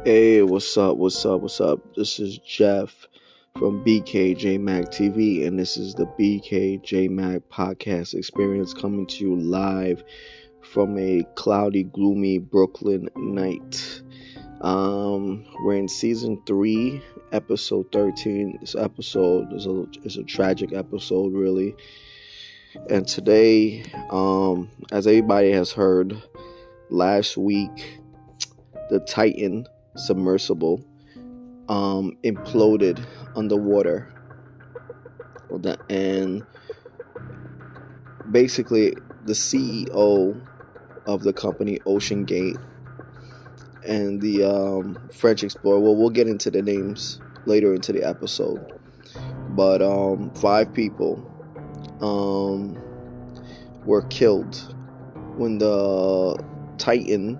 Hey, what's up? What's up? This is Jeff from BKJmacTV, and this is the BKJmac podcast experience coming to you live from a cloudy, gloomy Brooklyn night. We're in season 3, episode 13. This episode is a tragic episode, really. And today, as everybody has heard, last week the Titan submersible imploded underwater, and basically the CEO of the company OceanGate and the French explorer, we'll get into the names later into the episode, but 5 people were killed when the Titan,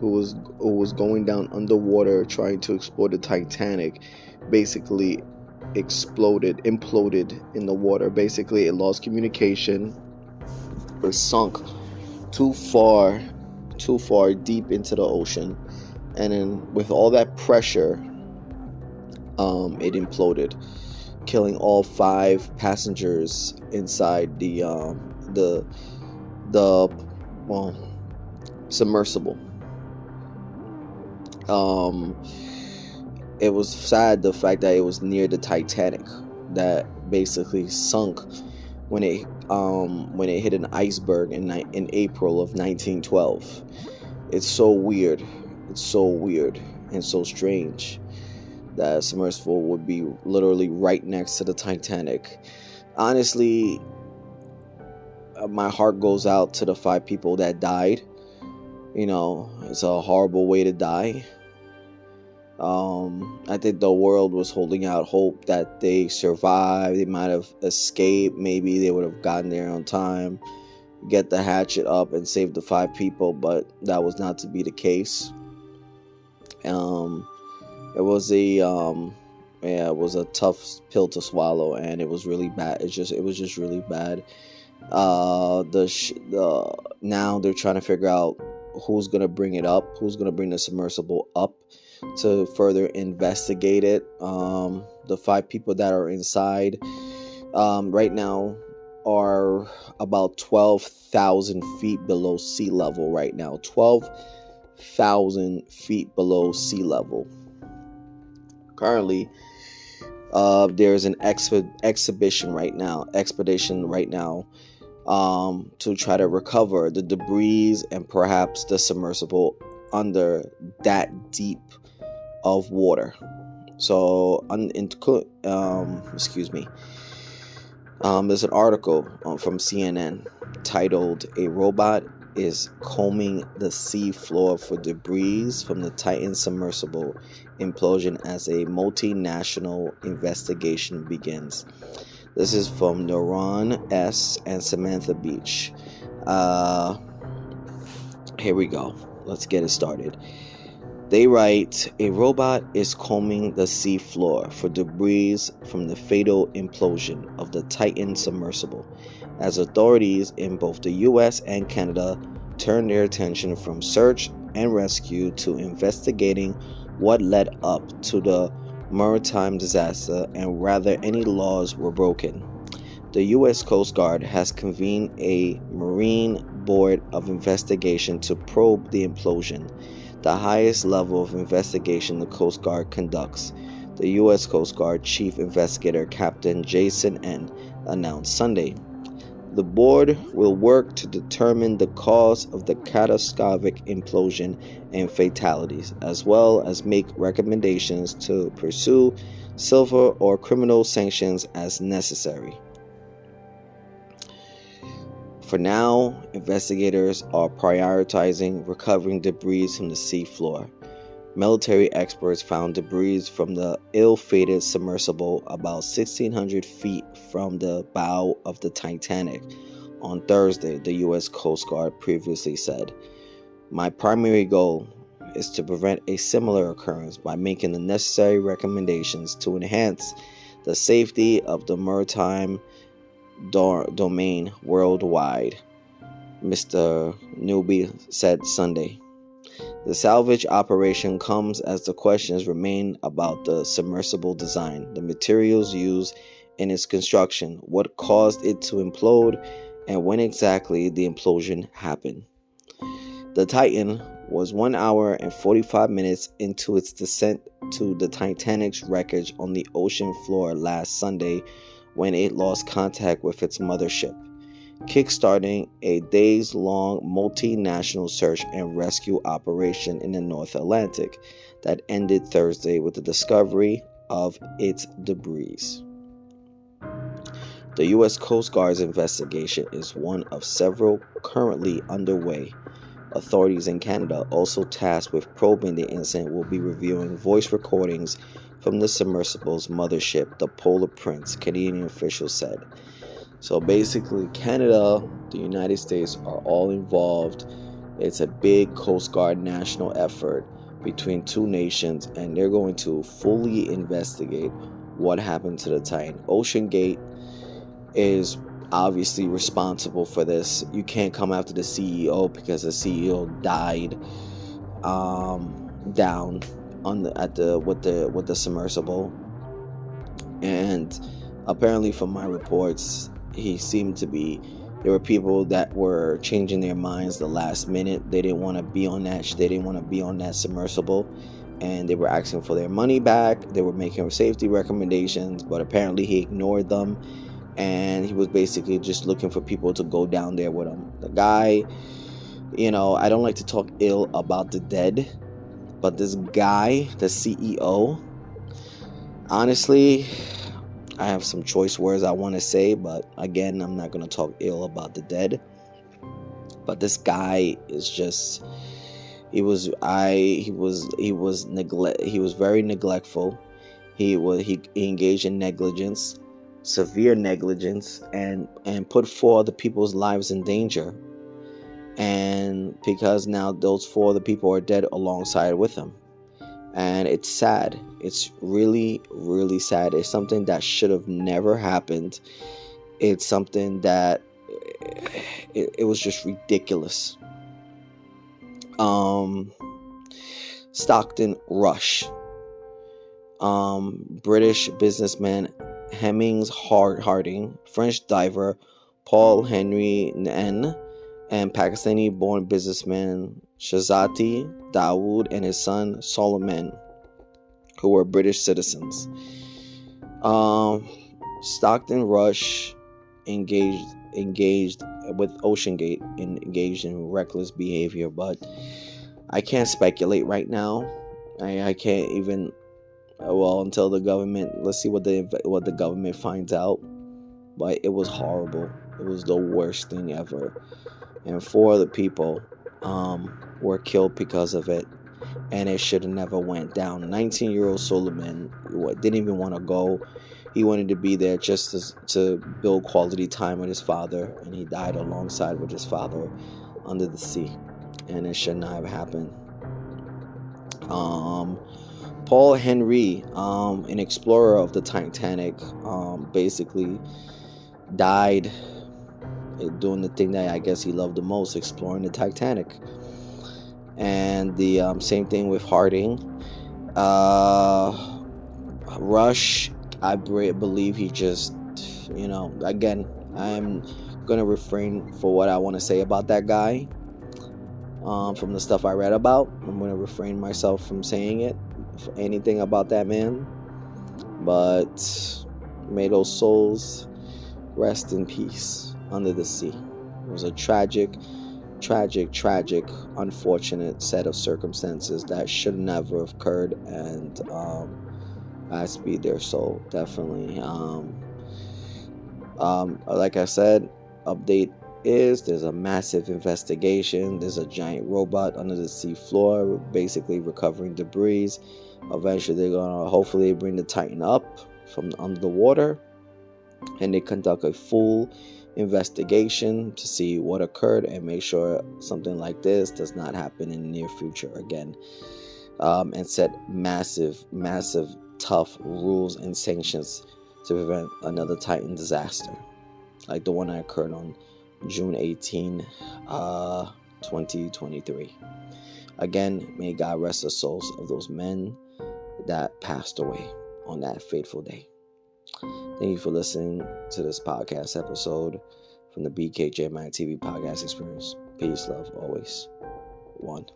who was going down underwater trying to explore the Titanic, basically imploded in the water. Basically, it lost communication. It sunk too far deep into the ocean, and then with all that pressure, it imploded, killing all 5 passengers inside the submersible. It was sad, the fact that it was near the Titanic, that basically sunk when it hit an iceberg in April of 1912. It's so weird and so strange that a submersible would be literally right next to the Titanic. Honestly, my heart goes out to the 5 people that died. It's a horrible way to die. I think the world was holding out hope that they survived. They might have escaped. Maybe they would have gotten there on time, get the hatchet up, and save the 5 people. But that was not to be the case. It was a tough pill to swallow, and it was really bad. It was just really bad. Now they're trying to figure out who's gonna bring the submersible up to further investigate it. The 5 people that are inside right now are about 12,000 feet below sea level right now. 12,000 feet below sea level. Currently, there's an expedition right now to try to recover the debris and perhaps the submersible under that deep of water. So, there's an article from CNN titled "A Robot is Combing the Sea Floor for Debris from the Titan Submersible Implosion as a Multinational Investigation Begins." This is from Noran S. and Samantha Beach. Here we go. Let's get it started. They write, "A robot is combing the sea floor for debris from the fatal implosion of the Titan submersible, as authorities in both the US and Canada turn their attention from search and rescue to investigating what led up to the maritime disaster and whether any laws were broken. The U.S. Coast Guard has convened a Marine Board of Investigation to probe the implosion, the highest level of investigation the Coast Guard conducts," the U.S. Coast Guard Chief Investigator Captain Jason N. announced Sunday. "The board will work to determine the cause of the catastrophic implosion and fatalities, as well as make recommendations to pursue civil or criminal sanctions as necessary. For now, investigators are prioritizing recovering debris from the sea floor. Military experts found debris from the ill-fated submersible about 1,600 feet from the bow of the Titanic on Thursday," the U.S. Coast Guard previously said. "My primary goal is to prevent a similar occurrence by making the necessary recommendations to enhance the safety of the maritime domain worldwide," Mr. Newby said Sunday. The salvage operation comes as the questions remain about the submersible design, the materials used in its construction, what caused it to implode, and when exactly the implosion happened. The Titan was 1 hour and 45 minutes into its descent to the Titanic's wreckage on the ocean floor last Sunday when it lost contact with its mothership, kickstarting a days-long multinational search and rescue operation in the North Atlantic that ended Thursday with the discovery of its debris. The U.S. Coast Guard's investigation is one of several currently underway. Authorities in Canada, also tasked with probing the incident, will be reviewing voice recordings from the submersible's mothership, the Polar Prince, Canadian officials said. So basically, Canada, the United States are all involved. It's a big Coast Guard national effort between two nations, and they're going to fully investigate what happened to the Titan. OceanGate is obviously responsible for this. You can't come after the CEO because the CEO died down on with the submersible, and apparently from my reports, there were people that were changing their minds the last minute. They didn't want to be on that submersible, and they were asking for their money back. They were making safety recommendations, but apparently he ignored them, and he was basically just looking for people to go down there with him. The guy, I don't like to talk ill about the dead, but this guy, the CEO, honestly, I have some choice words I want to say, but again, I'm not going to talk ill about the dead. But this guy is just, he was very neglectful. He engaged in negligence, severe negligence, and put 4 other people's lives in danger. And because now those 4 other people are dead alongside with him. And it's sad. It's really, really sad. It's something that should have never happened. It's something that it was just ridiculous. Stockton Rush. British businessman Hemmings Harding, French diver Paul Henry N, and Pakistani-born businessman Shahzati Dawood and his son Solomon, who were British citizens. Stockton Rush engaged with OceanGate, engaged in reckless behavior, but I can't speculate right now. I can't even. Until the government. Let's see what the government finds out. But it was horrible. It was the worst thing ever. And 4 other people were killed because of it, and it should have never went down. 19-year-old Solomon didn't even want to go. He wanted to be there just to build quality time with his father, and he died alongside with his father under the sea, and it should not have happened. Paul Henry, an explorer of the Titanic, basically died doing the thing that I guess he loved the most, exploring the Titanic. And the same thing with Harding. Rush, I believe he just, again, I'm going to refrain for what I want to say about that guy. From the stuff I read about, I'm going to refrain myself from saying anything about that man. But may those souls rest in peace under the sea. It was a tragic, unfortunate set of circumstances that should never have occurred, and I speed their soul, definitely. Like I said, update is there's a massive investigation. There's a giant robot under the sea floor, basically recovering debris. Eventually, hopefully bring the Titan up from under the water, and they conduct a full investigation to see what occurred and make sure something like this does not happen in the near future again, and set massive tough rules and sanctions to prevent another Titan disaster like the one that occurred on June 18, 2023. Again, may God rest the souls of those men that passed away on that fateful day. Thank you for listening to this podcast episode from the BKJmacTV podcast experience. Peace, love, always. One.